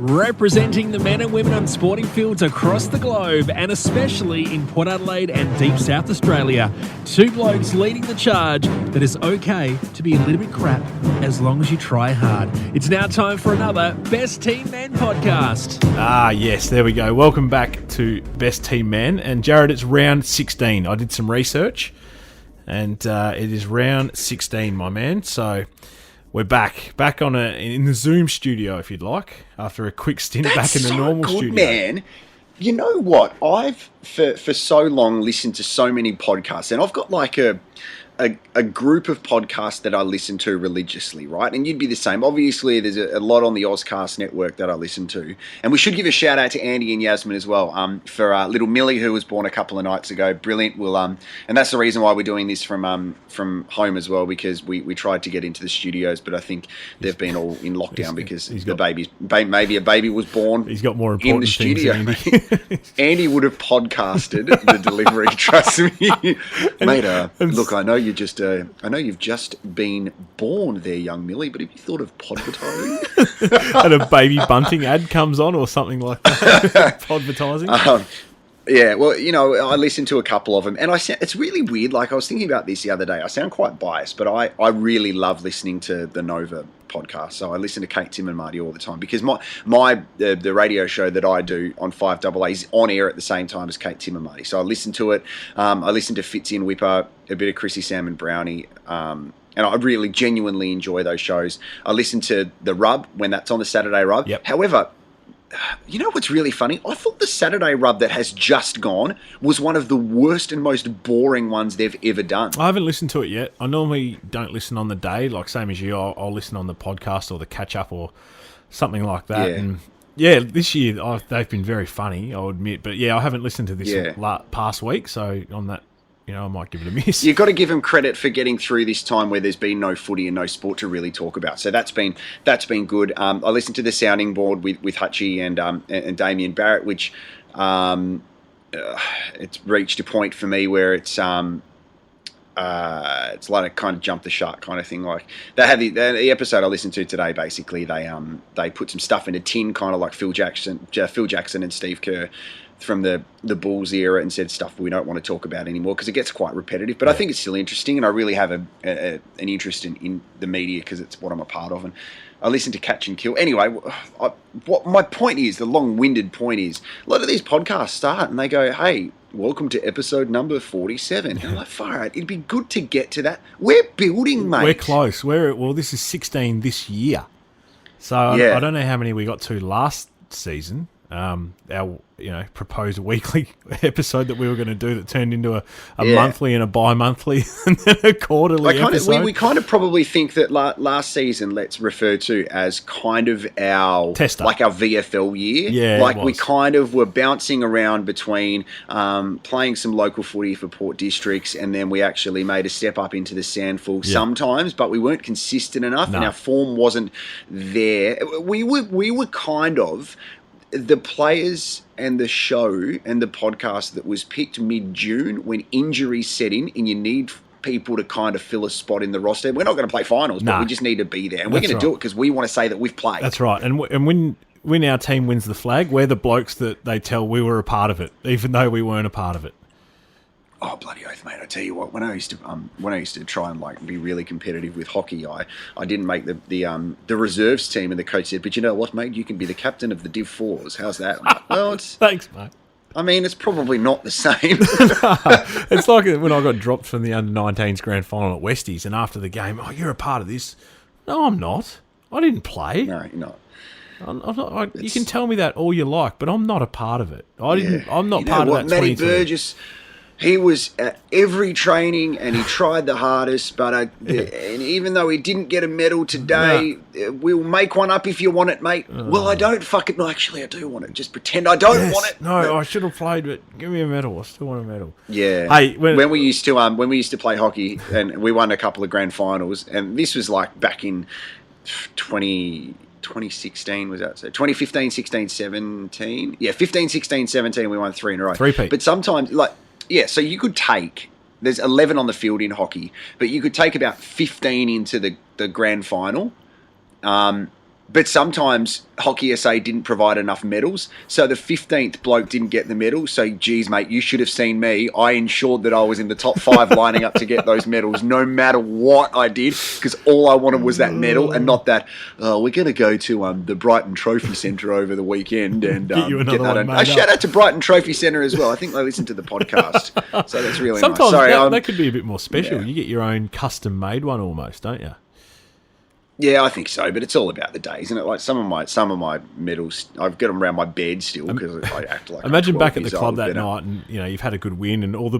Representing the men and women on sporting fields across the globe, and especially in Port Adelaide and deep South Australia. Two blokes leading the charge that it's okay to be a little bit crap as long as you try hard. It's now time for another Best Team Man podcast. Ah, yes, there we go. Welcome back to Best Team Man. And Jared, it's round 16. I did some research, and it is round 16, my man. So we're back in the Zoom studio, if you'd like, after a quick stint back in the normal studio. Man. You know what? I've for so long listened to so many podcasts, and I've got like a group of podcasts that I listen to religiously, right? And you'd be the same. Obviously, there's a lot on the Ozcast network that I listen to. And we should give a shout out to Andy and Yasmin as well for little Millie, who was born a couple of nights ago. Brilliant. We'll and that's the reason why we're doing this from home as well, because we tried to get into the studios, but I think they've been all in lockdown because maybe a baby was born. He's got more important in the studio. Andy. Andy would have podcasted the delivery. Trust me, mate. Look, I know you've just been born there, young Millie, but have you thought of podvertising? And a baby bunting ad comes on or something like that. Podvertising. Yeah, well, you know, I listened to a couple of them, and it's really weird. Like, I was thinking about this the other day. I sound quite biased, but I really love listening to the Nova podcast. So I listen to Kate, Tim, and Marty all the time because the radio show that I do on 5AA is on air at the same time as Kate, Tim, and Marty. So I listen to it. I listen to Fitzy and Whipper, a bit of Chrissy, Sam, and Brownie. And I really genuinely enjoy those shows. I listen to The Rub when that's on the Saturday Rub. Yep. However, you know what's really funny? I thought the Saturday Rub that has just gone was one of the worst and most boring ones they've ever done. I haven't listened to it yet. I normally don't listen on the day, like same as you. I'll listen on the podcast or the catch-up or something like that. Yeah. And yeah, this year they've been very funny, I'll admit. But yeah, I haven't listened to this past week, so on that, you know, I might give it a miss. You've got to give them credit for getting through this time where there's been no footy and no sport to really talk about. So that's been good. I listened to the sounding board with Hutchie and Damien Barrett, which it's reached a point for me where it's like a kind of jump the shark kind of thing. Like they had the episode I listened to today. Basically, they put some stuff in a tin, kind of like Phil Jackson and Steve Kerr from the Bulls era, and said stuff we don't want to talk about anymore because it gets quite repetitive. But I think it's still interesting, and I really have an interest in the media because it's what I'm a part of. And I listen to Catch and Kill. Anyway, what my point is, the long-winded point is, a lot of these podcasts start and they go, "Hey, welcome to episode number 47." And I'm like, far out. It'd be good to get to that. We're building, mate. We're close. This is 16 this year. So I don't know how many we got to last season. Our proposed weekly episode that we were going to do that turned into a monthly and a bi-monthly and then a quarterly episode. We kind of probably think that last season, let's refer to as kind of our tester, like our VFL year. Yeah, like we kind of were bouncing around between playing some local footy for Port Districts, and then we actually made a step up into the Sandful sometimes, but we weren't consistent enough, and our form wasn't there. We were kind of the players and the show and the podcast that was picked mid-June when injuries set in and you need people to kind of fill a spot in the roster. We're not going to play finals, but we just need to be there. And we're going to do it because we want to say that we've played. That's right. And when our team wins the flag, we're the blokes that they tell we were a part of it, even though we weren't a part of it. Oh, bloody oath, mate! I tell you what, when I used to try and like be really competitive with hockey, I didn't make the reserves team, and the coach said, "But you know what, mate? You can be the captain of the Div 4s. How's that?" Like, well, thanks, mate. I mean, it's probably not the same. It's like when I got dropped from the under-19s grand final at Westies, and after the game, "Oh, you're a part of this." No, I'm not. I didn't play. No, you're not. I'm not. You can tell me that all you like, but I'm not a part of it. I'm not part of that. Matty Burgess. He was at every training and he tried the hardest, but and even though he didn't get a medal today, we'll make one up if you want it, mate. Well, I don't fucking... No, actually, I do want it. Just pretend I don't want it. No, I should have played, but give me a medal. I still want a medal. Yeah. Hey, when we used to play hockey and we won a couple of grand finals, and this was like back in 2016, was that? So 2015, 16, 17. Yeah, 15, 16, 17, we won 3 in a row. Three-peat. But sometimes, like... Yeah, so you could take, there's 11 on the field in hockey, but you could take about 15 into the grand final. But sometimes Hockey SA didn't provide enough medals, so the 15th bloke didn't get the medal. So, geez, mate, you should have seen me. I ensured that I was in the top 5 lining up to get those medals, no matter what I did, because all I wanted was that medal and not that, we're going to go to the Brighton Trophy Centre over the weekend and get you another one, mate. Shout out to Brighton Trophy Centre as well. I think they listen to the podcast, so that's really Sometimes nice. Sorry, that could be a bit more special. Yeah. You get your own custom-made one almost, don't you? Yeah, I think so, but it's all about the day, isn't it? Like some of my medals, I've got them around my bed still because I act like. Imagine back at the club that night, and you've had a good win, and all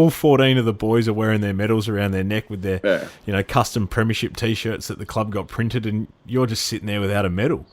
14 of the boys are wearing their medals around their neck with their custom premiership T-shirts that the club got printed, and you're just sitting there without a medal.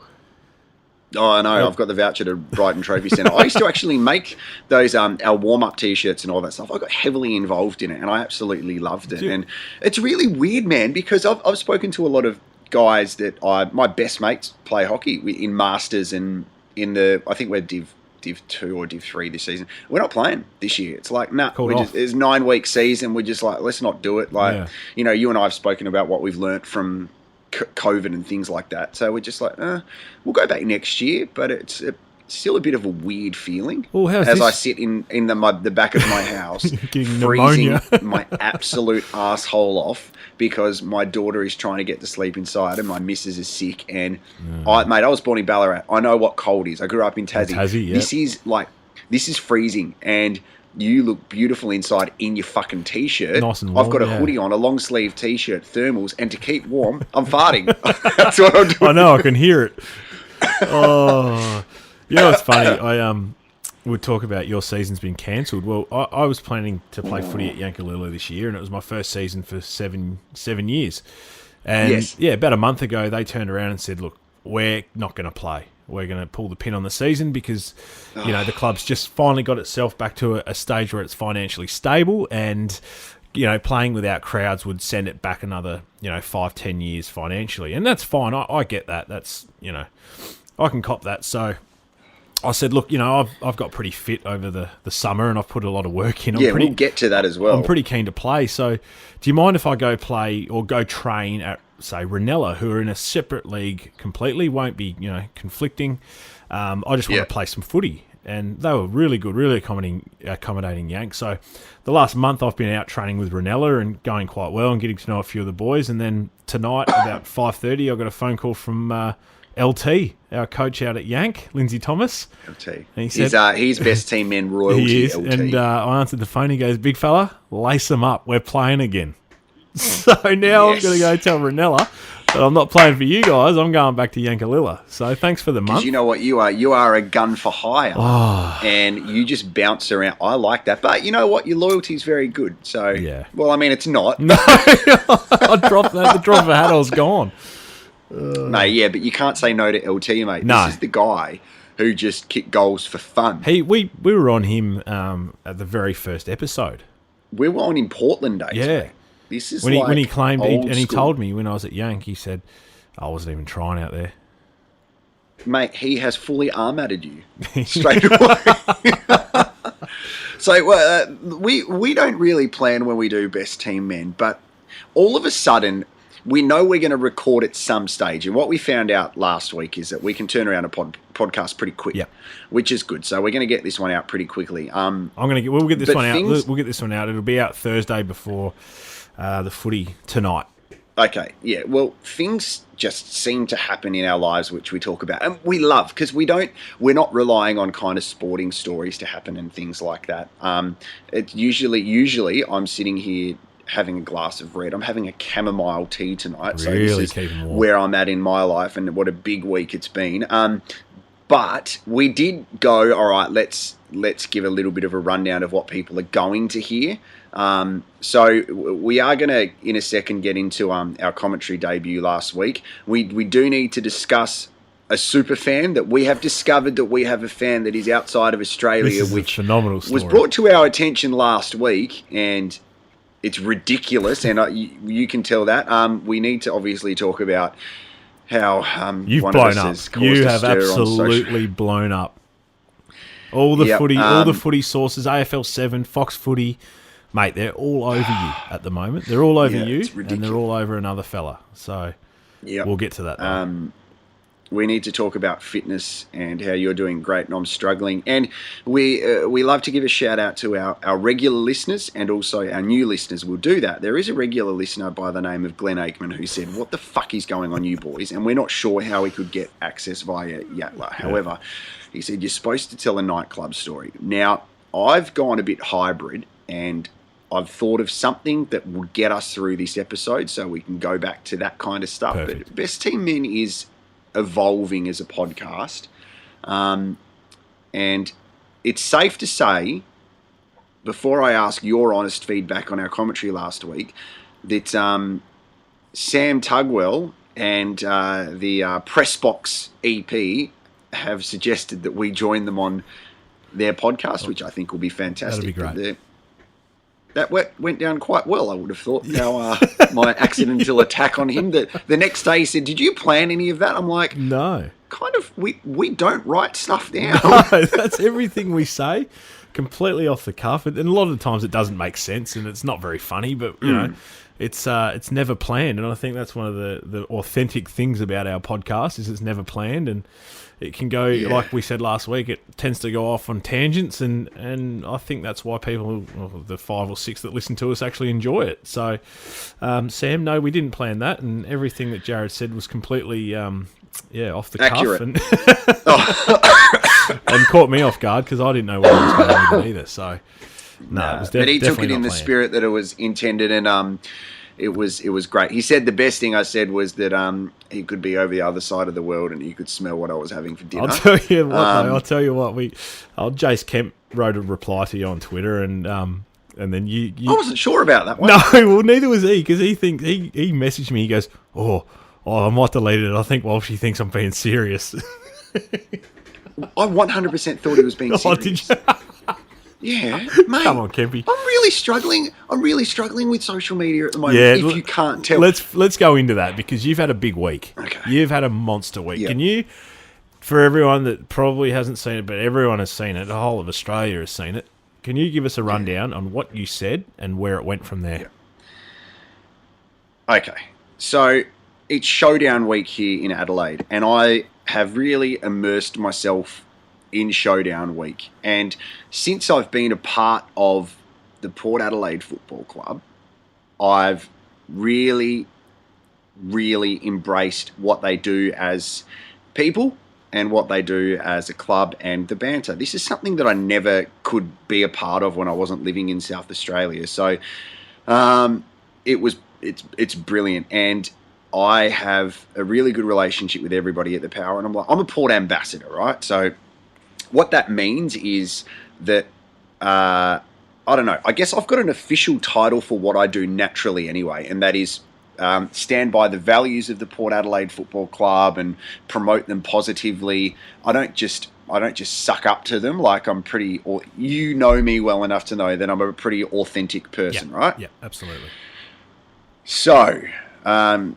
Oh, I know. I've got the voucher to Brighton Trophy Centre. I used to actually make those our warm-up T-shirts and all that stuff. I got heavily involved in it, and I absolutely loved it. And it's really weird, man, because I've spoken to a lot of guys that my best mates play hockey in Masters and I think we're Div 2 or Div 3 this season. We're not playing this year. It's like, it's 9-week season. We're just like, let's not do it. Like, you and I have spoken about what we've learnt from COVID and things like that. So we're just like, we'll go back next year, but it's still a bit of a weird feeling I sit in the back of my house freezing my absolute asshole off because my daughter is trying to get to sleep inside and my missus is sick and I was born in Ballarat. I know what cold is. I grew up in Tassie. This is freezing and you look beautiful inside in your fucking T-shirt. Nice and warm, I've got a hoodie on, a long sleeve T-shirt, thermals, and to keep warm, I'm farting. That's what I'm doing. I know, I can hear it. Oh, it's funny. I would talk about your season's been cancelled. Well, I was planning to play footy at Yankalilla this year, and it was my first season for seven years. And about a month ago, they turned around and said, "Look, we're not going to play. We're going to pull the pin on the season because the club's just finally got itself back to a stage where it's financially stable, and playing without crowds would send it back another 5-10 years financially, and that's fine. I get that. That's I can cop that. So I said, look, I've got pretty fit over the summer and I've put a lot of work in. We'll get to that as well. I'm pretty keen to play. So do you mind if I go play or go train at, say, Ranella, who are in a separate league completely, won't be, conflicting. I just want to play some footy. And they were really good, really accommodating Yanks. So the last month I've been out training with Ranella and going quite well and getting to know a few of the boys. And then tonight, about 5:30, I got a phone call from LT, our coach out at Yank, Lindsay Thomas. LT. And he said, he's best team men royalty, he is, LT. And I answered the phone. He goes, big fella, lace them up. We're playing again. So now I'm going to go tell Ranella that I'm not playing for you guys. I'm going back to Yankalilla. So thanks for the month. Because you know what you are? You are a gun for hire. And you just bounce around. I like that. But you know what? Your loyalty is very good. So, well, I mean, it's not. No, I dropped that. The drop of a hat, I was gone. Mate, but you can't say no to LT, mate. No. This is the guy who just kicked goals for fun. We were on him at the very first episode. We were on in Portland days. Yeah. Mate. This is when he claimed, and he school. told me when I was at Yank, he said, I wasn't even trying out there. Mate, he has fully armatted you straight away. So we don't really plan when we do Best Team Men, but all of a sudden we know we're going to record at some stage. And what we found out last week is that we can turn around a podcast pretty quick, which is good. So we're going to get this one out pretty quickly. We'll get this one out. We'll get this one out. It'll be out Thursday before the footy tonight. Okay, yeah. Well, things just seem to happen in our lives, which we talk about, and we love because we're not relying on kind of sporting stories to happen and things like that. It's usually I'm sitting here having a glass of red. I'm having a chamomile tea tonight. Really, so this is where I'm at in my life, and what a big week it's been. But we did go, all right, let's give a little bit of a rundown of what people are going to hear. So we are going to, in a second, get into our commentary debut last week. We do need to discuss a super fan that we have discovered, that we have a fan that is outside of Australia, which phenomenal story. Was brought to our attention last week, and it's ridiculous, and you can tell that. We need to obviously talk about how you've one blown of us up. has caused You a have stir on absolutely blown up. All the footy sources, AFL 7, Fox Footy, mate, they're all over you at the moment. They're all over you, and they're all over another fella. So we'll get to that. we need to talk about fitness and how you're doing great and I'm struggling. And we love to give a shout out to our regular listeners and also our new listeners. We'll do that. There is a regular listener by the name of Glenn Aikman who said, "What the fuck is going on, you boys?" And we're not sure how he could get access via Yatla. However, he said, "You're supposed to tell a nightclub story." Now, I've gone a bit hybrid and I've thought of something that will get us through this episode so we can go back to that kind of stuff. Perfect. But Best Team Men is evolving as a podcast. And it's safe to say, before I ask your honest feedback on our commentary last week, that Sam Tugwell and the Pressbox EP have suggested that we join them on their podcast, which I think will be fantastic. That'd be great. That went down quite well, I would have thought. Now, my accidental attack on him. The next day he said, "Did you plan any of that?" I'm like, No. kind of. We don't write stuff down. No, that's everything we say, completely off the cuff. And a lot of the times it doesn't make sense and it's not very funny, but, you know, it's never planned. And I think that's one of the authentic things about our podcast is it's never planned. And it can go, like we said last week, it tends to go off on tangents, and I think that's why people, the 5 or 6 that listen to us, actually enjoy it. So, Sam, no, we didn't plan that, and everything that Jared said was completely, off the accurate. Cuff, and caught me off guard because I didn't know what he was going to either. So, no, it was but he took it in the planned. spirit that it was intended, and it was great. He said the best thing I said was that he could be over the other side of the world and he could smell what I was having for dinner. I'll tell you what. Though, I'll tell you what. Jace Kemp wrote a reply to you on Twitter, and then you. I wasn't sure about that one. No, well, neither was he, because he messaged me. He goes, "Oh, I might delete it. I think Walshy thinks I'm being serious." I 100% thought he was being serious. Oh, did you? Yeah, mate. Come on, Kempy. I'm really struggling with social media at the moment. Yeah, if you can't tell. Let's go into that because you've had a big week. Okay. You've had a monster week. Yep. Can you, for everyone that probably hasn't seen it, but everyone has seen it, the whole of Australia has seen it, can you give us a rundown on what you said and where it went from there? Yeah. Okay, so it's showdown week here in Adelaide, and I have really immersed myself in showdown week. And since I've been a part of the Port Adelaide Football Club, I've really embraced what they do as people and what they do as a club and the banter. This is something that I never could be a part of when I wasn't living in South Australia. So it's brilliant, and I have a really good relationship with everybody at the Power, and I'm a Port ambassador, right? So what that means is that, I don't know, I guess I've got an official title for what I do naturally anyway, and that is stand by the values of the Port Adelaide Football Club and promote them positively. I don't just suck up to them. Like, I'm pretty, or you know me well enough to know that I'm a pretty authentic person, right? Yeah, absolutely. So,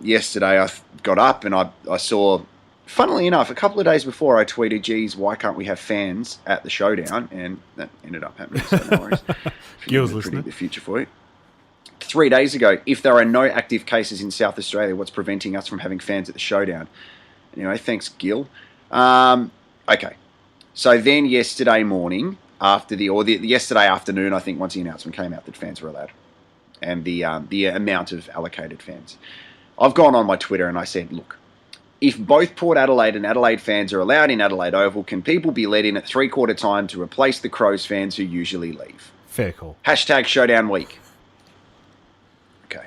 yesterday I got up and I saw, funnily enough, a couple of days before I tweeted, "Geez, why can't we have fans at the showdown?" And that ended up happening, so no worries. Gil's listening. The future for you. 3 days ago, if there are no active cases in South Australia, what's preventing us from having fans at the showdown? Anyway, thanks, Gil. Okay. So then yesterday morning, yesterday afternoon, I think, once the announcement came out that fans were allowed, and the amount of allocated fans, I've gone on my Twitter and I said, look, if both Port Adelaide and Adelaide fans are allowed in Adelaide Oval, can people be let in at 3/4 time to replace the Crows fans who usually leave? Fair call. # showdown week. Okay.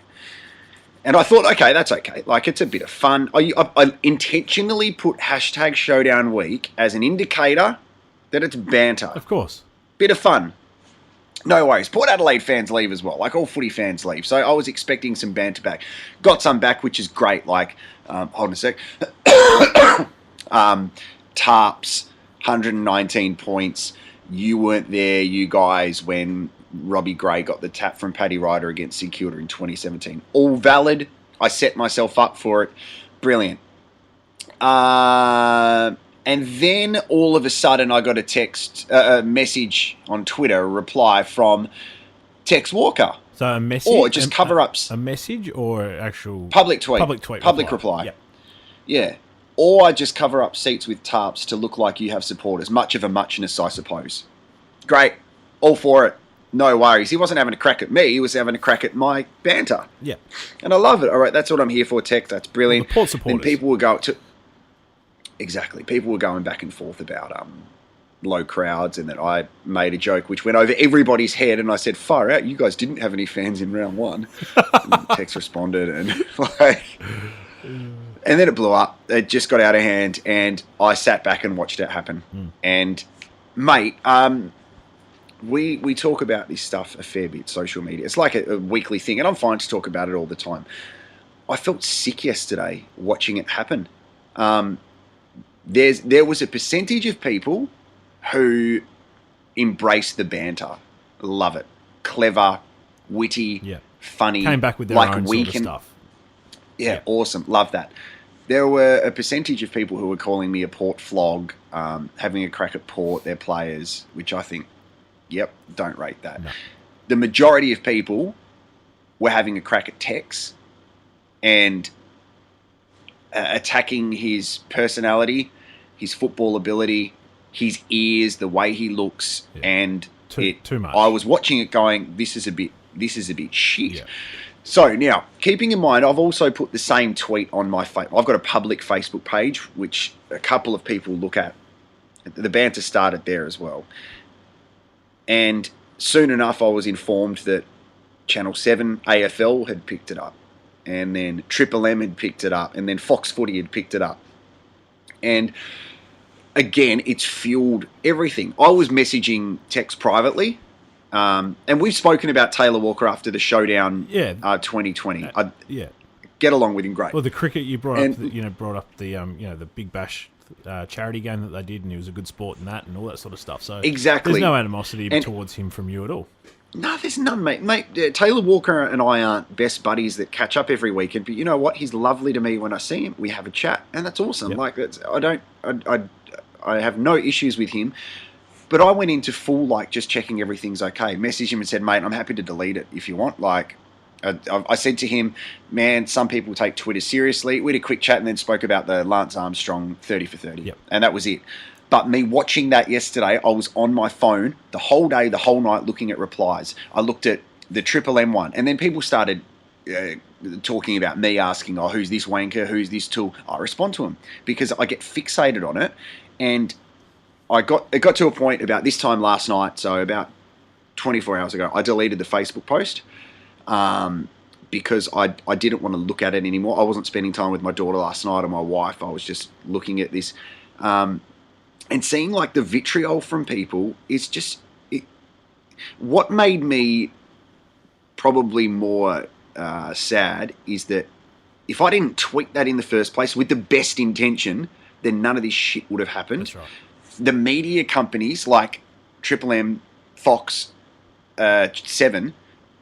And I thought, okay, that's okay. Like, it's a bit of fun. I intentionally put # showdown week as an indicator that it's banter. Of course. Bit of fun. No worries. Port Adelaide fans leave as well. Like, all footy fans leave. So I was expecting some banter back. Got some back, which is great. Like, hold on a sec. Tarps, 119 points. You weren't there, you guys, when Robbie Gray got the tap from Paddy Ryder against St Kilda in 2017. All valid. I set myself up for it. Brilliant. And then all of a sudden I got a message on Twitter, a reply from Tex Walker. So a message? Or just cover-ups. A message or actual... Public tweet. Public Public reply. Yep. Yeah. or just cover up seats with tarps to look like you have supporters. Much of a muchness, I suppose. Great. All for it. No worries. He wasn't having a crack at me. He was having a crack at my banter. Yeah. And I love it. All right, that's what I'm here for, Tech. That's brilliant. Well, the Port supporters. And people were going to... Exactly. People were going back and forth about low crowds, and that I made a joke which went over everybody's head, and I said, far out, you guys didn't have any fans in round one. And Tex responded, and like... And then it blew up. It just got out of hand, and I sat back and watched it happen. And, mate, we talk about this stuff a fair bit, social media. It's like a weekly thing, and I'm fine to talk about it all the time. I felt sick yesterday watching it happen. There was a percentage of people who embrace the banter. Love it. Clever, witty, funny. Came back with their own sort of stuff. Yeah, awesome. Love that. There were a percentage of people who were calling me a Port flog, having a crack at Port, their players, which I think, don't rate that. No. The majority of people were having a crack at Tex and attacking his personality, his football ability, his ears, the way he looks, and too much. I was watching it going, this is a bit shit. Yeah. So now, keeping in mind, I've also put the same tweet on my I've got a public Facebook page, which a couple of people look at. The banter started there as well. And soon enough, I was informed that Channel 7 AFL had picked it up. And then Triple M had picked it up. And then Fox Footy had picked it up. And again, it's fueled everything. I was messaging Tex privately. And we've spoken about Taylor Walker after the showdown 2020. Get along with him great. Well, the cricket you brought up the Big Bash charity game that they did, and he was a good sport in that and all that sort of stuff. So exactly, there's no animosity towards him from you at all. No, there's none, mate. Taylor Walker and I aren't best buddies that catch up every weekend, but you know what? He's lovely to me when I see him. We have a chat, and that's awesome. Yep. I have no issues with him. But I went into full, just checking everything's okay. Messaged him and said, mate, I'm happy to delete it if you want. I said to him, man, some people take Twitter seriously. We had a quick chat and then spoke about the Lance Armstrong 30 for 30. Yep. And that was it. But me watching that yesterday, I was on my phone the whole day, the whole night, looking at replies. I looked at the Triple M one, and then people started talking about me asking, who's this wanker? Who's this tool? I respond to them because I get fixated on it. And it got to a point about this time last night, so about 24 hours ago, I deleted the Facebook post because I didn't want to look at it anymore. I wasn't spending time with my daughter last night or my wife. I was just looking at this. And seeing the vitriol from people is just... What made me probably more sad is that if I didn't tweet that in the first place with the best intention, then none of this shit would have happened. That's right. The media companies like Triple M, Fox, 7,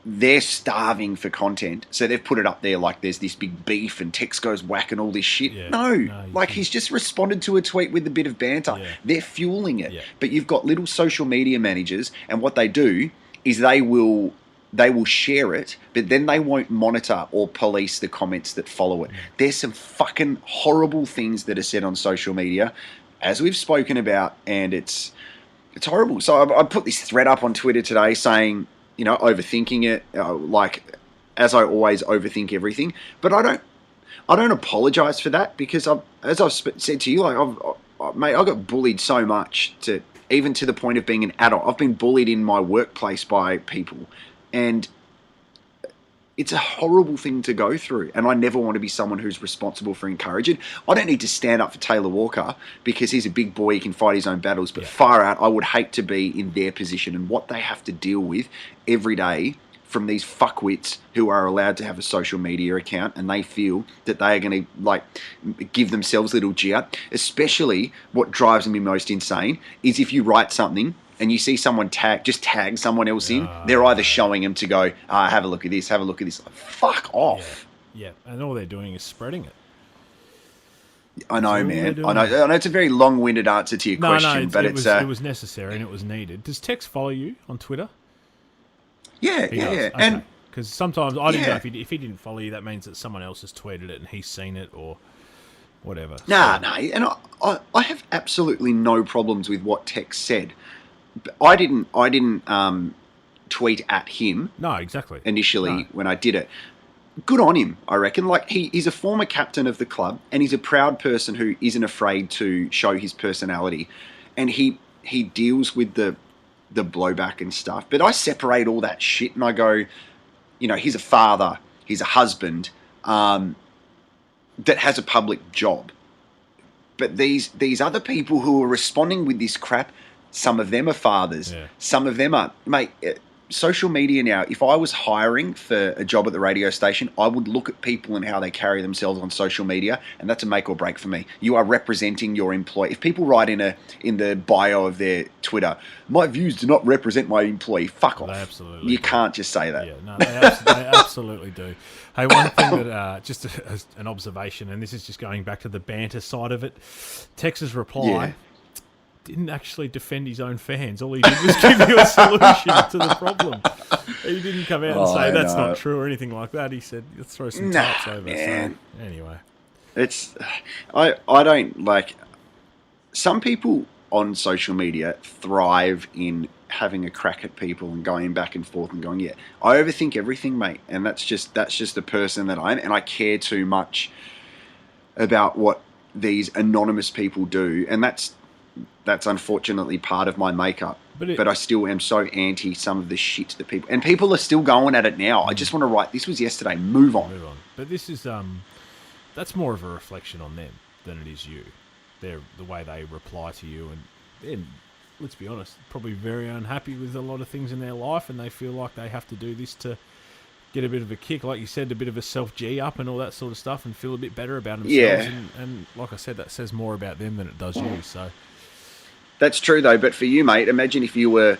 they're starving for content. So they've put it up there there's this big beef and Tex goes whack and all this shit. Yeah. No, he's just responded to a tweet with a bit of banter. Yeah. They're fueling it. Yeah. But you've got little social media managers, and what they do is they will share it, but then they won't monitor or police the comments that follow it. There's some fucking horrible things that are said on social media, as we've spoken about, and it's horrible. So I put this thread up on Twitter today saying, overthinking it, as I always overthink everything. But I don't apologise for that because as I've said to you, mate, I got bullied so much even to the point of being an adult. I've been bullied in my workplace by people, and it's a horrible thing to go through, and I never want to be someone who's responsible for encouraging. I don't need to stand up for Taylor Walker because he's a big boy, he can fight his own battles, but far out, I would hate to be in their position and what they have to deal with every day from these fuckwits who are allowed to have a social media account and they feel that they are going to give themselves a little jeer. Especially what drives me most insane is if you write something and you see someone tag someone else in, they're either showing them to go, have a look at this, have a look at this. Fuck off. Yeah, and all they're doing is spreading it. I know, man. I know it's a very long-winded answer to your question, but it was necessary and it was needed. Does Tex follow you on Twitter? Yeah, He does. Okay. And because sometimes I didn't know if he didn't follow you, that means that someone else has tweeted it and he's seen it, or whatever. Nah, and I have absolutely no problems with what Tex said. I didn't tweet at him. No, exactly. Initially, when I did it. Good on him, I reckon. Like, he's a former captain of the club, and he's a proud person who isn't afraid to show his personality. And he deals with the blowback and stuff. But I separate all that shit and I go, you know, he's a father, he's a husband that has a public job. But these other people who are responding with this crap, some of them are fathers, some of them are... Mate, social media now, if I was hiring for a job at the radio station, I would look at people and how they carry themselves on social media, and that's a make or break for me. You are representing your employee. If people write in the bio of their Twitter, my views do not represent my employee, fuck off. They absolutely you do. Can't just say that. Yeah, no, they absolutely do. Hey, one thing that, just as an observation, and this is just going back to the banter side of it, Tex's reply... didn't actually defend his own fans. All he did was give you a solution to the problem. He didn't come out and say that's not true or anything like that. He said, let's throw some types over. Man. So, anyway. I don't like... Some people on social media thrive in having a crack at people and going back and forth and going, I overthink everything, mate. And that's just the person that I am. And I care too much about what these anonymous people do. And that's unfortunately part of my makeup. But I still am so anti some of the shit that people... And people are still going at it now. I just want to write, this was yesterday, move on. But this is... that's more of a reflection on them than it is you. The way they reply to you. And let's be honest, probably very unhappy with a lot of things in their life, and they feel like they have to do this to get a bit of a kick. Like you said, a bit of a self-G up and all that sort of stuff, and feel a bit better about themselves. Yeah. And like I said, that says more about them than it does you, so... That's true though, but for you, mate, imagine if you were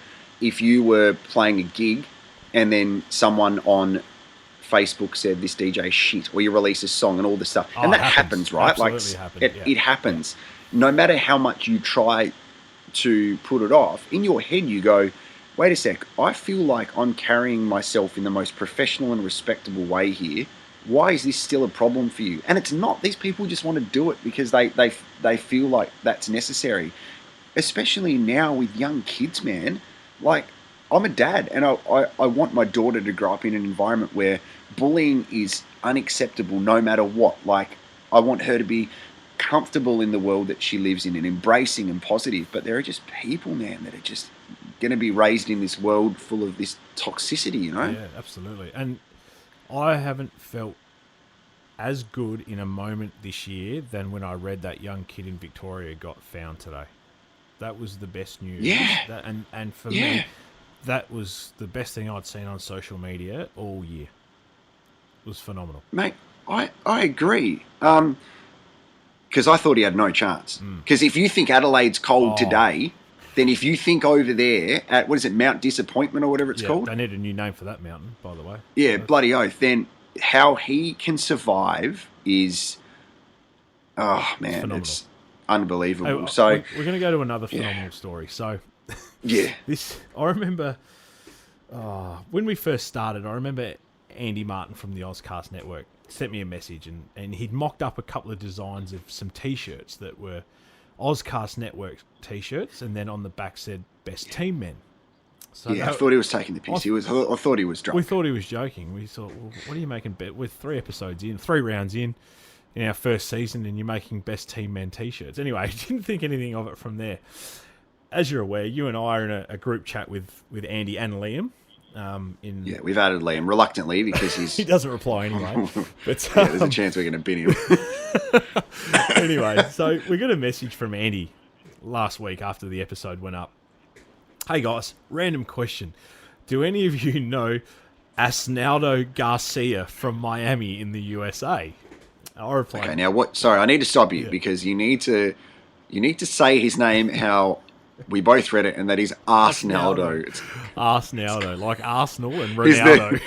playing a gig and then someone on Facebook said this DJ shit, or you release a song and all this stuff. And that happens, right? Absolutely happens. It happens. No matter how much you try to put it off, in your head you go, wait a sec, I feel like I'm carrying myself in the most professional and respectable way here. Why is this still a problem for you? And it's not. These people just want to do it because they feel like that's necessary. Especially now with young kids, man. Like, I'm a dad, and I want my daughter to grow up in an environment where bullying is unacceptable no matter what. Like, I want her to be comfortable in the world that she lives in and embracing and positive. But there are just people, man, that are just going to be raised in this world full of this toxicity, you know? Yeah, absolutely. And I haven't felt as good in a moment this year than when I read that young kid in Victoria got found today. That was the best news. Yeah. And for me, that was the best thing I'd seen on social media all year. It was phenomenal. Mate, I agree. Because I thought he had no chance. Because if you think Adelaide's cold today, then if you think over there at, what is it, Mount Disappointment or whatever it's called? They need a new name for that mountain, by the way. Yeah, bloody oath. Then how he can survive is, oh, man, it's unbelievable. Hey, so we're going to go to another phenomenal story. So, I remember when we first started. I remember Andy Martin from the Ozcast Network sent me a message, and he'd mocked up a couple of designs of some T-shirts that were Ozcast Network T-shirts, and then on the back said "Best Team Men." So I thought he was taking the piss. I thought he was drunk. We thought he was joking. We thought, well, what are you making? We're 3 rounds in our first season, and you're making Best Team Men T-shirts. Anyway, I didn't think anything of it from there. As you're aware, you and I are in a group chat with Andy and Liam. We've added Liam reluctantly because he doesn't reply anyway. But there's a chance we're going to bin him. Anyway, so we got a message from Andy last week after the episode went up. Hey guys, random question. Do any of you know Asnaldo Garcia from Miami in the USA? I replied. Okay, now what? Sorry, I need to stop you because you need to say his name how we both read it, and that is Arsenaldo. Arsenaldo, like Arsenal and Ronaldo.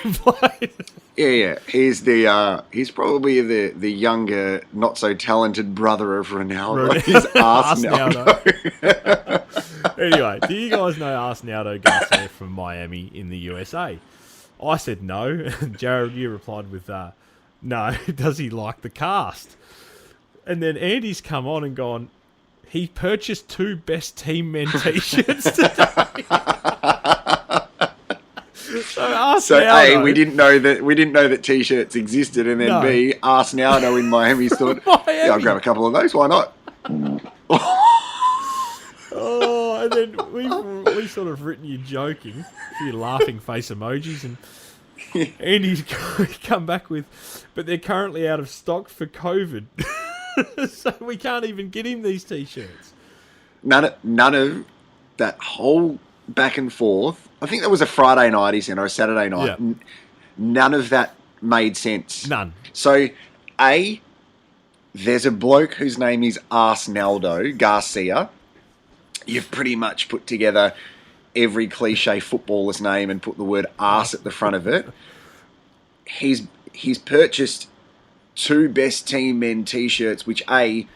He's probably the younger, not so talented brother of Ronaldo. He's Arsenaldo. Anyway, do you guys know Arsenaldo Garcia from Miami in the USA? I said no. Jared, you replied with no. Does he like the cast? And then Andy's come on and gone, he purchased 2 Best Team Men t-shirts today. So A, we didn't know that t-shirts existed, and then B, Ask Naldo in Miami's thought, yeah, I'll grab a couple of those. Why not? Oh, and then we sort of written you joking, a few laughing face emojis, and Andy's come back with, but they're currently out of stock for COVID, so we can't even get him these t-shirts. None of that whole back and forth. I think that was a Friday night, he said, or a Saturday night. Yeah. None of that made sense. None. So, A, there's a bloke whose name is Arsenaldo Garcia. You've pretty much put together every cliche footballer's name and put the word arse at the front of it. He's purchased 2 Best Team Men t-shirts, which A,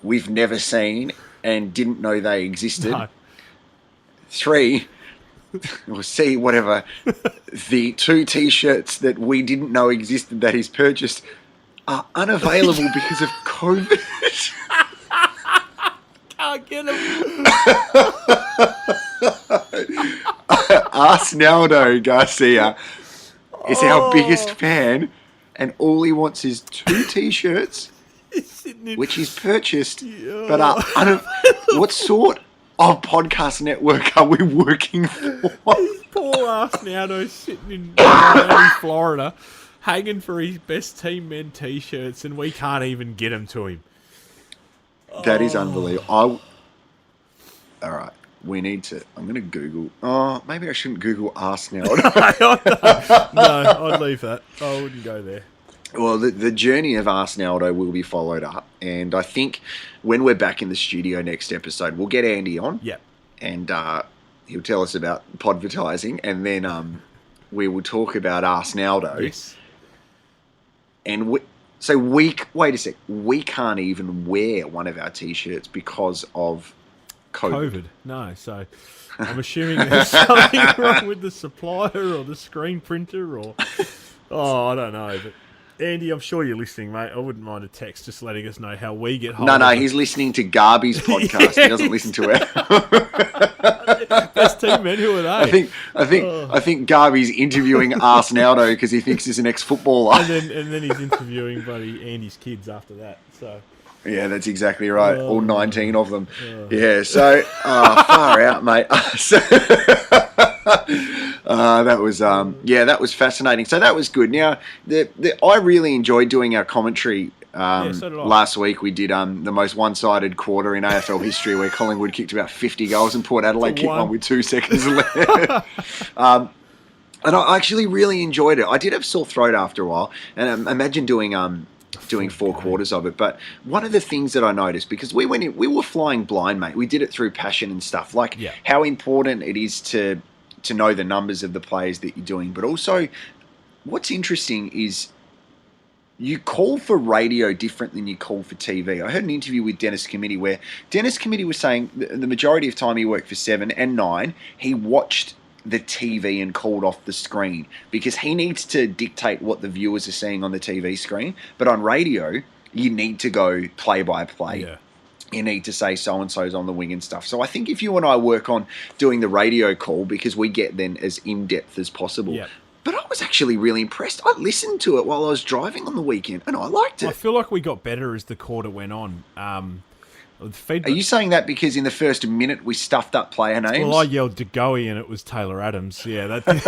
we've never seen and didn't know they existed. No. 3, or C, whatever, the 2 t-shirts that we didn't know existed that he's purchased are unavailable because of COVID. Can't get them. Arsenaldo Garcia is our biggest fan, and all he wants is 2 t-shirts, which he's purchased, but are what sort of podcast network are we working for? Poor Arsenaldo sitting in Miami, Florida, hanging for his Best Team Men t-shirts, and we can't even get them to him. That is unbelievable. All right, we need to. I'm going to Google. Oh, maybe I shouldn't Google Arsenal. No, I'd leave that. I wouldn't go there. Well, the journey of Arsenaldo will be followed up, and I think when we're back in the studio next episode, we'll get Andy on. Yep. And he'll tell us about podvertising, and then we will talk about Arsenaldo. Yes. And wait a sec. We can't even wear one of our t-shirts because of COVID. No, so I'm assuming there's something wrong with the supplier or the screen printer or... Oh, I don't know, but... Andy, I'm sure you're listening, mate. I wouldn't mind a text just letting us know how we get hold of it. No, he's listening to Garby's podcast. He doesn't listen to it. Best Team Men, who are they? I think Garby's interviewing Arsenaldo because he thinks he's an ex-footballer. And then he's interviewing buddy Andy's kids after that. So yeah, that's exactly right. All 19 of them. Yeah, so far out, mate. That was fascinating. So that was good. Now, I really enjoyed doing our commentary. So did I. Last week we did the most one-sided quarter in AFL history, where Collingwood kicked about 50 goals and Port Adelaide kicked one with 2 seconds left. And I actually really enjoyed it. I did have sore throat after a while, and imagine doing 4 quarters of it. But one of the things that I noticed, because we were flying blind, mate. We did it through passion and stuff, how important it is to know the numbers of the players that you're doing. But also, what's interesting is you call for radio different than you call for TV. I heard an interview with Dennis Committee where Dennis Committee was saying the majority of time he worked for 7 and 9, he watched the TV and called off the screen because he needs to dictate what the viewers are seeing on the TV screen. But on radio, you need to go play by play. Yeah. You need to say so-and-so's on the wing and stuff. So I think if you and I work on doing the radio call, because we get then as in-depth as possible. Yep. But I was actually really impressed. I listened to it while I was driving on the weekend, and I liked it. I feel like we got better as the quarter went on. Are you saying that because in the first minute we stuffed up player names? Well, I yelled Degoe and it was Taylor Adams. Yeah, and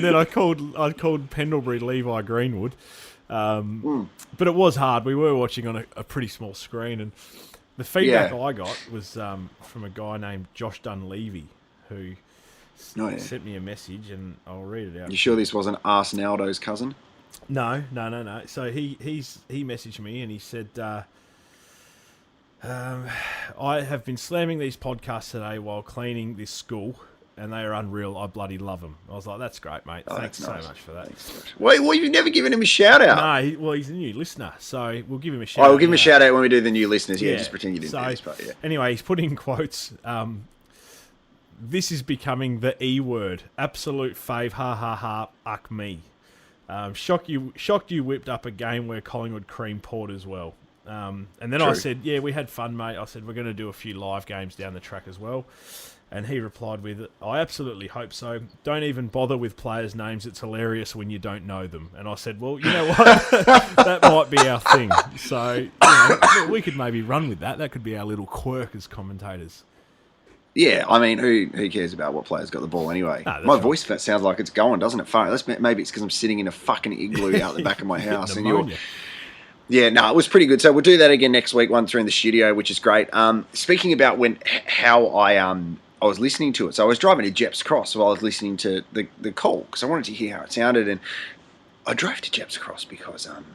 then I called Pendlebury Levi Greenwood. But it was hard. We were watching on a pretty small screen, and the feedback I got was from a guy named Josh Dunleavy, who sent me a message, and I'll read it out. You sure this wasn't Arsenaldo's cousin? No. So he messaged me and he said, I have been slamming these podcasts today while cleaning this school, and they are unreal. I bloody love them. I was like, that's great, mate. Thanks so much for that. Well, you've never given him a shout-out. No, he's a new listener, so we'll give him a shout-out. We'll give him a shout-out when we do the new listeners. Yeah, just pretend you didn't do this part, yeah. Anyway, he's put in quotes, this is becoming the E word. Absolute fave, ha ha ha, uck me. Shocked you whipped up a game where Collingwood cream poured as well. And then True. I said, yeah, we had fun, mate. I said, we're going to do a few live games down the track as well. And he replied with, I absolutely hope so. Don't even bother with players' names. It's hilarious when you don't know them. And I said, well, you know what? That might be our thing. So we could maybe run with that. That could be our little quirk as commentators. Yeah, I mean, who cares about what player's got the ball anyway? My voice sounds like it's going, doesn't it? Maybe it's because I'm sitting in a fucking igloo out the back of my house. Yeah, no, it was pretty good. So we'll do that again next week once we're in the studio, which is great. Speaking about how I was listening to it. So I was driving to Jeps Cross while I was listening to the call because I wanted to hear how it sounded. And I drove to Jeps Cross because I'm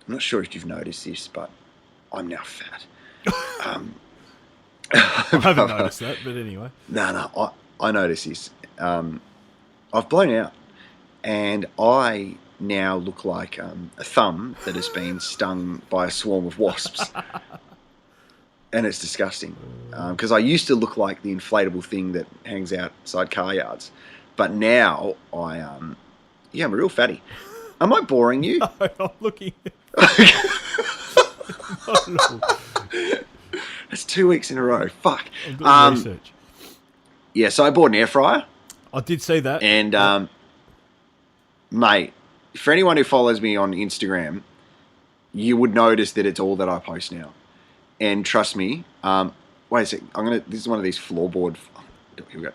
not sure if you've noticed this, but I'm now fat. I haven't noticed that, but anyway. No, I noticed this. I've blown out, and I now look like a thumb that has been stung by a swarm of wasps. And it's disgusting. Because I used to look like the inflatable thing that hangs outside car yards. But now I'm a real fatty. Am I boring you? No, I'm looking. That's 2 weeks in a row. Fuck. I'm doing research. Yeah, so I bought an air fryer. I did see that. And, mate, for anyone who follows me on Instagram, you would notice that it's all that I post now. And trust me, wait a sec. This is one of these floorboard. Here we go.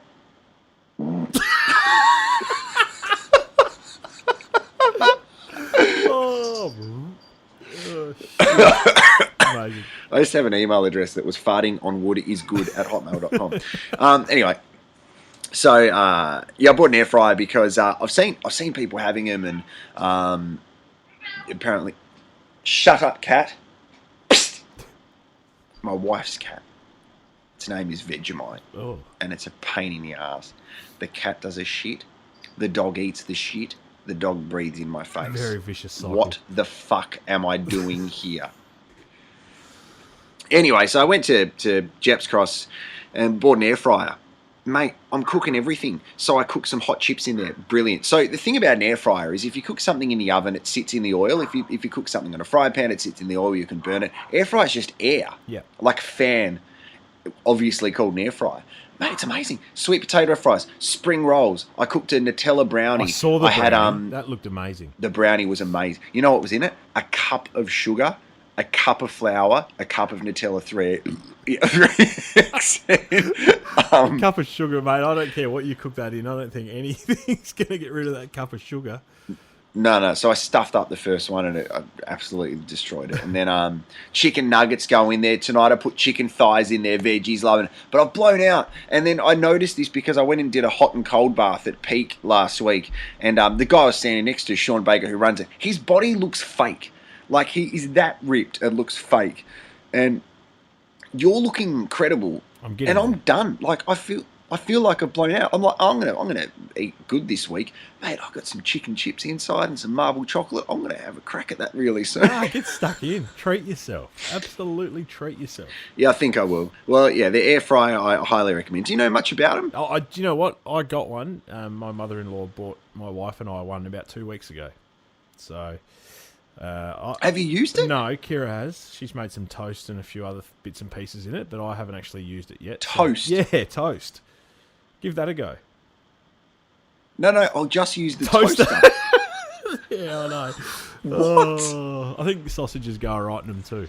Amazing. I just have an email address that was fartingonwoodisgood@hotmail.com. Anyway, so I bought an air fryer because I've seen people having them, and apparently, shut up, cat. Psst. My wife's cat. Its name is Vegemite, and it's a pain in the ass. The cat does a shit. The dog eats the shit. The dog breathes in my face. Very vicious cycle. What the fuck am I doing here? Anyway, so I went to Jeps Cross and bought an air fryer. Mate, I'm cooking everything. So I cooked some hot chips in there. Brilliant. So the thing about an air fryer is if you cook something in the oven, it sits in the oil. If you cook something on a fry pan, it sits in the oil, you can burn it. Air fryer is just air. Yeah. Like a fan, obviously called an air fryer. Mate, it's amazing. Sweet potato fries, spring rolls. I cooked a Nutella brownie. I saw the brownie. That looked amazing. The brownie was amazing. You know what was in it? A cup of sugar, a cup of flour, a cup of Nutella thread. A cup of sugar, mate. I don't care what you cook that in. I don't think anything's going to get rid of that cup of sugar. No. So I stuffed up the first one and I absolutely destroyed it. And then chicken nuggets go in there. Tonight I put chicken thighs in there, veggies, loving it. But I've blown out. And then I noticed this because I went and did a hot and cold bath at Peak last week. And the guy I was standing next to, Sean Baker, who runs it, his body looks fake. Like he is that ripped and looks fake. And you're looking incredible. I'm done. Like I feel like I've blown out. I'm like, I'm gonna eat good this week, mate. I've got some chicken chips inside and some marble chocolate. I'm gonna have a crack at that really soon. Get stuck in. Treat yourself. Absolutely treat yourself. Yeah, I think I will. Well, yeah, the air fryer I highly recommend. Do you know much about them? Do you know what? I got one. My mother-in-law bought my wife and I one about 2 weeks ago. So. Have you used it? No, Kira has. She's made some toast and a few other bits and pieces in it, but I haven't actually used it yet. Toast? So, yeah, toast. Give that a go. No, I'll just use the toaster. Yeah, I know. What? I think sausages go alright in them too.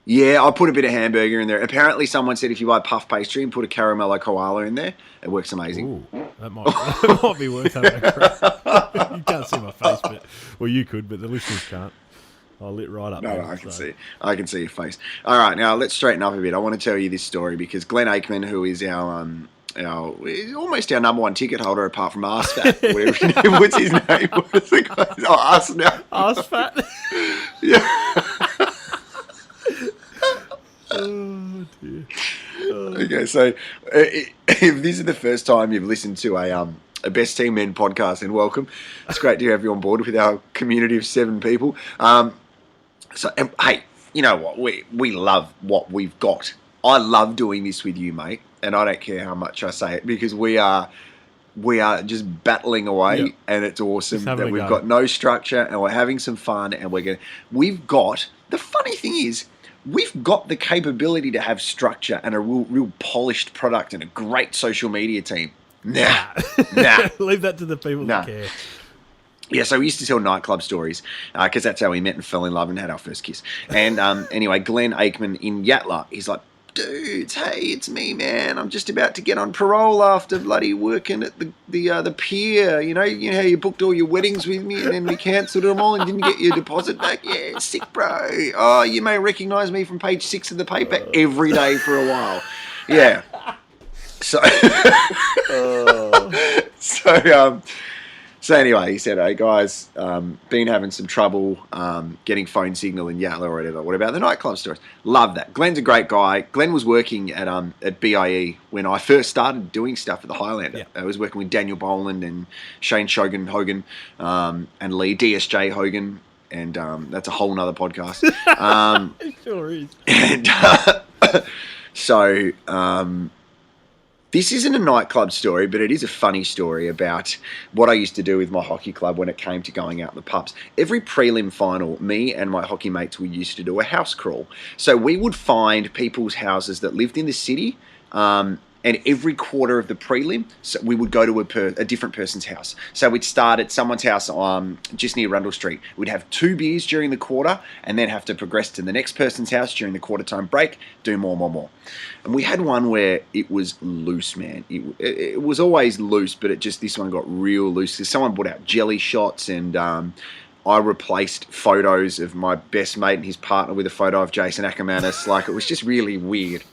Yeah, I put a bit of hamburger in there. Apparently someone said if you buy puff pastry and put a caramello koala in there, it works amazing. Ooh, that might be worth having a crack. You can't see my face, well, you could, but the listeners can't. I lit right up. No, I can see. I can see your face. All right, now let's straighten up a bit. I want to tell you this story because Glenn Aikman, who is our almost our number one ticket holder apart from Arsfat, whatever. What's his name? What's the guy? Oh, Ars now. Arsfat. Yeah. Oh dear. Okay, so if this is the first time you've listened to a Best Team Men podcast, then welcome. It's great to have you on board with our community of 7 people. Hey, you know what? We love what we've got. I love doing this with you, mate, and I don't care how much I say it because we are we are just battling away, Yep. and it's awesome Just having that a we've go. got no structure and we're having some fun, and we've got the funny thing is we've got the capability to have structure and a real polished product and a great social media team. Nah. Leave that to the people that care. Yeah, so we used to tell nightclub stories because that's how we met and fell in love and had our first kiss. And anyway, Glenn Aikman in Yatla, he's like, dudes, hey, it's me, man. I'm just about to get on parole after bloody working at the pier. You know how you booked all your weddings with me and then we cancelled them all and didn't get your deposit back? Yeah, sick, bro. Oh, you may recognise me from page 6 of the paper every day for a while. Yeah. So, So anyway, he said, hey guys, been having some trouble getting phone signal in Yatla or whatever. What about the nightclub stories? Love that. Glenn's a great guy. Glenn was working at BIE when I first started doing stuff at the Highlander. Yep. I was working with Daniel Boland and Shane Hogan and Lee DSJ Hogan. And that's a whole nother podcast. It sure is. And so... this isn't a nightclub story, but it is a funny story about what I used to do with my hockey club when it came to going out in the pubs. Every prelim final, me and my hockey mates, we used to do a house crawl. So we would find people's houses that lived in the city, and every quarter of the prelim, so we would go to a different person's house. So we'd start at someone's house just near Rundle Street. We'd have 2 beers during the quarter and then have to progress to the next person's house during the quarter time break, do more. And we had one where it was loose, man. It was always loose, but this one got real loose because someone brought out jelly shots and I replaced photos of my best mate and his partner with a photo of Jason Ackermanis. Like, it was just really weird.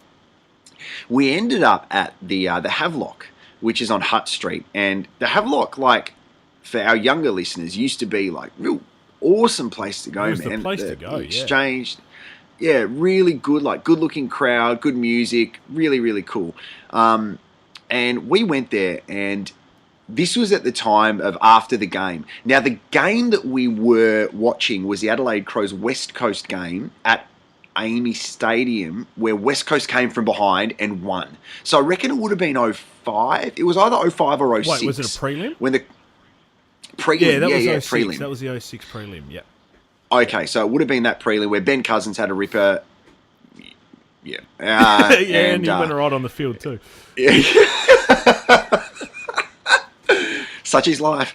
We ended up at the Havelock, which is on Hutt Street. And the Havelock, like, for our younger listeners, used to be, like, real awesome place to go, man. It was the place to go, Exchange. Yeah, really good, like, good-looking crowd, good music, really, really cool. And we went there, and this was at the time of after the game. Now, the game that we were watching was the Adelaide Crows West Coast game at Amy Stadium, where West Coast came from behind and won. So I reckon it would have been 05. It was either 05 or 06. Wait, was it a prelim? When the prelim, yeah, that was 06. prelim. That was the 06 prelim, yep. Okay, so it would have been that prelim where Ben Cousins had a ripper. Yeah. And he went right on the field too. Yeah. Such is life.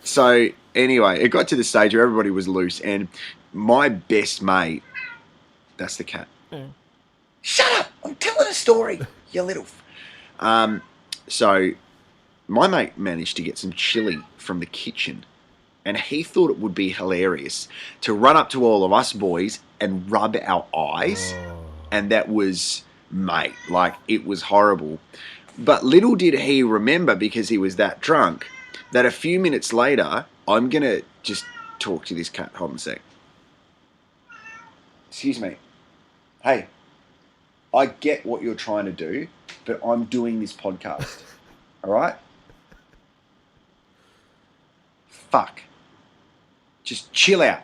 So anyway, it got to the stage where everybody was loose, and my best mate, that's the cat. Yeah. Shut up! I'm telling a story, you little... So my mate managed to get some chili from the kitchen, and he thought it would be hilarious to run up to all of us boys and rub our eyes. And that was, mate, like, it was horrible. But little did he remember, because he was that drunk, that a few minutes later, I'm going to just talk to this cat. Hold on a sec. Excuse me. Hey, I get what you're trying to do, but I'm doing this podcast. All right? Fuck. Just chill out.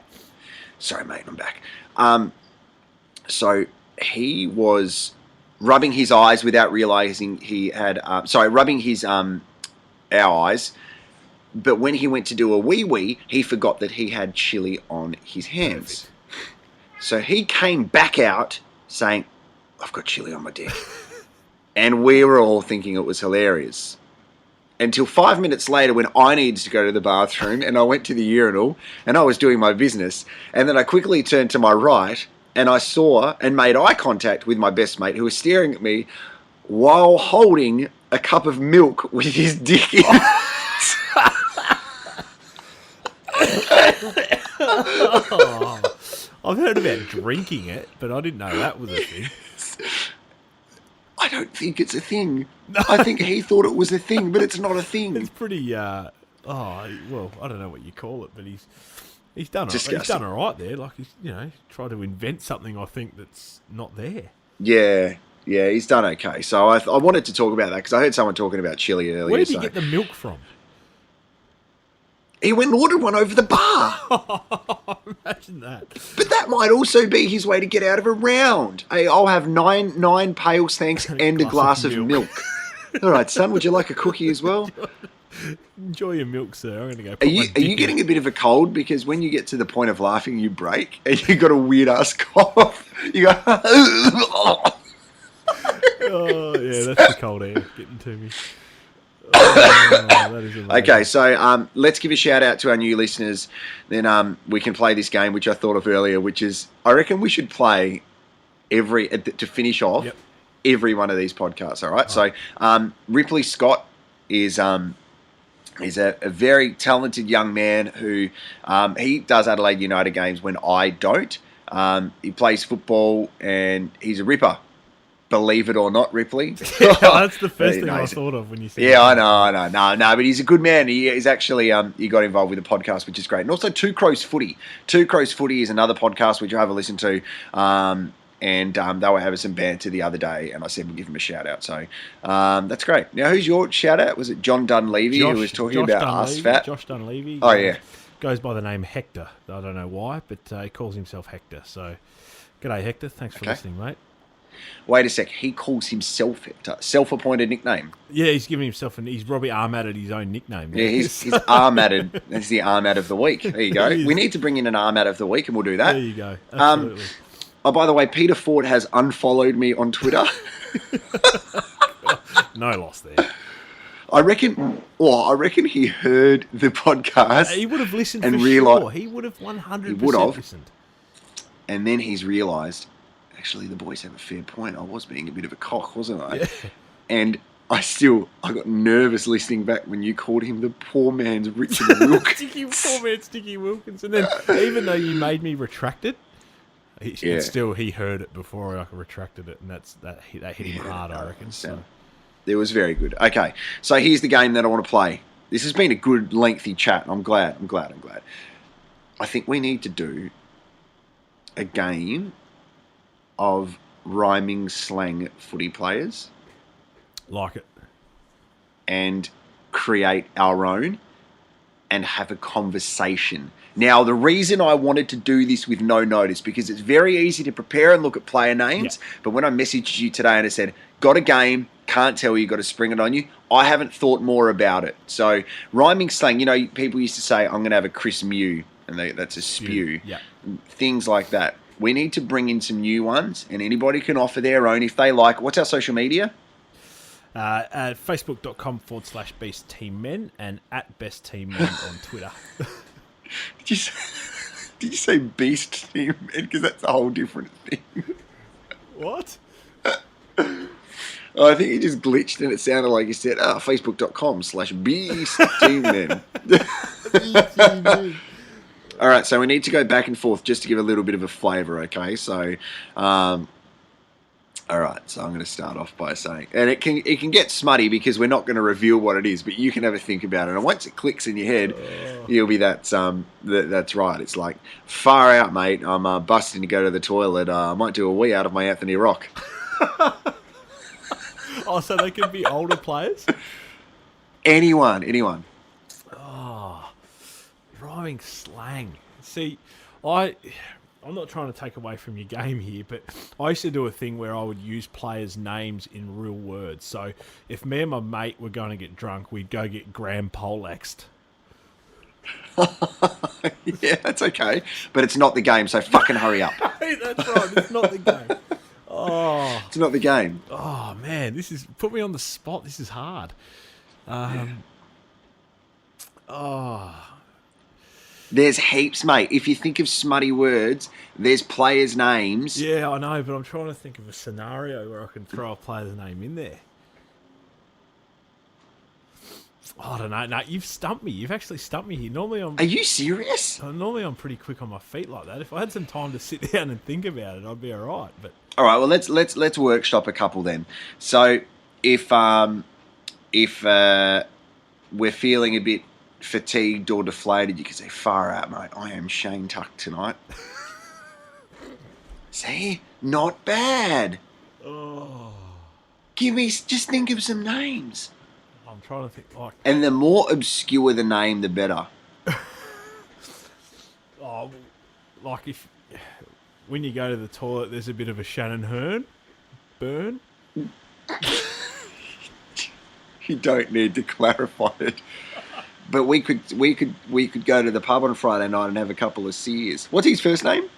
Sorry, mate, I'm back. So he was rubbing his eyes without realizing he had... rubbing his our eyes. But when he went to do a wee-wee, he forgot that he had chili on his hands. Perfect. So he came back out saying, I've got chili on my dick. And we were all thinking it was hilarious. Until 5 minutes later, when I needed to go to the bathroom and I went to the urinal and I was doing my business, and then I quickly turned to my right and I saw and made eye contact with my best mate, who was staring at me while holding a cup of milk with his dick in. I've heard about drinking it, but I didn't know that was a thing. I don't think it's a thing. I think he thought it was a thing, but it's not a thing. It's pretty, well, I don't know what you call it, but he's done it. Disgusting. He's done all right there. Like, he's, tried to invent something, I think, that's not there. Yeah, he's done okay. So I wanted to talk about that because I heard someone talking about chili earlier. Where did he get the milk from? He went and ordered one over the bar. Imagine that. But that might also be his way to get out of a round. Hey, I'll have nine pails, thanks, and a glass of milk. All right, son, would you like a cookie as well? Enjoy your milk, sir. I'm going to go. Are you getting a bit of a cold? Because when you get to the point of laughing, you break and you got a weird ass cough. You go. Oh yeah, that's the cold air getting to me. Oh, that is amazing. Okay, so let's give a shout out to our new listeners. Then we can play this game, which I thought of earlier, which is I reckon we should play to finish off every one of these podcasts. All right. So Ripley Scott is a very talented young man who he does Adelaide United games when I don't. He plays football and he's a ripper. Believe it or not, Ripley. That's the first thing I thought of when you said I know. No, but he's a good man. He's actually he got involved with the podcast, which is great. And also Two Crows Footy. Two Crows Footy is another podcast which I have a listen to. And they were having some banter the other day, and I said we'll give him a shout out. So that's great. Now, who's your shout out? Was it John Dunleavy who was talking about us fat? Josh Dunleavy. Oh yeah, goes by the name Hector. I don't know why, but he calls himself Hector. So, g'day Hector. Thanks for listening, mate. Wait a sec. He calls himself Hector. Self-appointed nickname. Yeah, he's giving himself he's Robbie Armadded his own nickname. Yeah, he's Armadded. That's the Armad of the week. There you go. We need to bring in an Armad of the week, and we'll do that. There you go. Absolutely. Oh, by the way, Peter Ford has unfollowed me on Twitter. No loss there. I reckon he heard the podcast. He would have listened and for sure. He would have 100% listened. And then he's realised, actually, the boys have a fair point. I was being a bit of a cock, wasn't I? Yeah. And I got nervous listening back when you called him the poor man's Richard Wilkins. Poor man's Sticky Wilkins. And then, even though you made me retract it, he heard it before I retracted it, and that hit him hard, I reckon. So. It was very good. Okay, so here's the game that I want to play. This has been a good, lengthy chat. I'm glad. I think we need to do a game of rhyming slang footy players. Like it. And create our own and have a conversation. Now, the reason I wanted to do this with no notice, because it's very easy to prepare and look at player names, but when I messaged you today and I said, got a game, can't tell you, got to spring it on you, I haven't thought more about it. So, rhyming slang, people used to say, I'm going to have a Chris Mew, and that's a spew. Yeah. Things like that. We need to bring in some new ones, and anybody can offer their own if they like. What's our social media? At facebook.com/Beast Team Men and at Best Team Men on Twitter. Did you say Beast Team Men? Because that's a whole different thing. What? I think you just glitched and it sounded like you said, facebook.com/Beast Team Men. All right, so we need to go back and forth just to give a little bit of a flavour, okay? So, all right, so I'm going to start off by saying, and it can get smutty because we're not going to reveal what it is, but you can have a think about it. And once it clicks in your head, you'll be that's right. It's like, far out, mate. I'm busting to go to the toilet. I might do a wee out of my Anthony Rock. Oh, so they can be older players? Anyone. Oh, rhyming slang. See, I'm not trying to take away from your game here, but I used to do a thing where I would use players' names in real words. So if me and my mate were going to get drunk, we'd go get Graham Poleaxed. Yeah, that's okay. But it's not the game, so fucking hurry up. That's right, it's not the game. Oh, it's not the game. Oh, man, put me on the spot. This is hard. There's heaps, mate. If you think of smutty words, there's players' names. Yeah, I know, but I'm trying to think of a scenario where I can throw a player's name in there. I don't know. No, you've stumped me. You've actually stumped me here. Are you serious? Normally I'm pretty quick on my feet like that. If I had some time to sit down and think about it, I'd be all right. But all right, well let's workshop a couple then. So if we're feeling a bit fatigued or deflated, you can say, far out, mate. I am Shane Tuck tonight. See? Not bad. Oh. Just think of some names. I'm trying to think like... And the more obscure the name, the better. Oh, like if... When you go to the toilet, there's a bit of a Shannon Hearn burn. You don't need to clarify it. But we could go to the pub on Friday night and have a couple of Sears. What's his first name?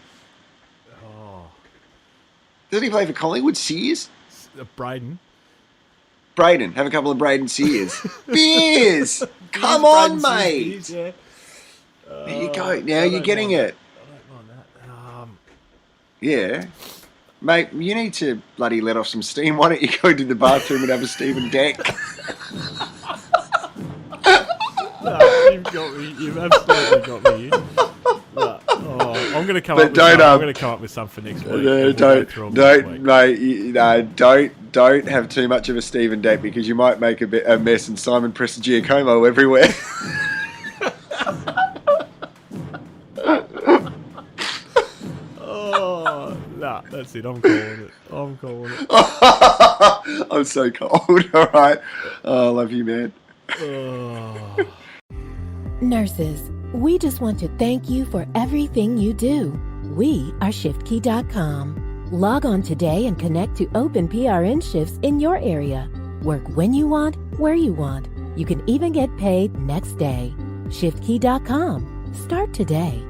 Oh, Doesn't he play for Collingwood? Sears? Braden. Braden. Have a couple of Braden Sears. Beers! Come on, mate! Beers, yeah. There you go. Now you're getting it. I don't mind that. Yeah. Mate, you need to bloody let off some steam. Why don't you go to the bathroom and have a Stephen Deck? No, you've got me. You've absolutely got me. No, I'm going to come up with some for next week. No, don't, mate. Don't have too much of a Stephen Deck because you might make a mess and Simon Prestigiacomo everywhere. Nah, that's it. I'm calling it. I'm so cold. All right. Oh, I love you, man. Nurses, we just want to thank you for everything you do. We are ShiftKey.com. Log on today and connect to open PRN shifts in your area. Work when you want, where you want. You can even get paid next day. ShiftKey.com. Start today.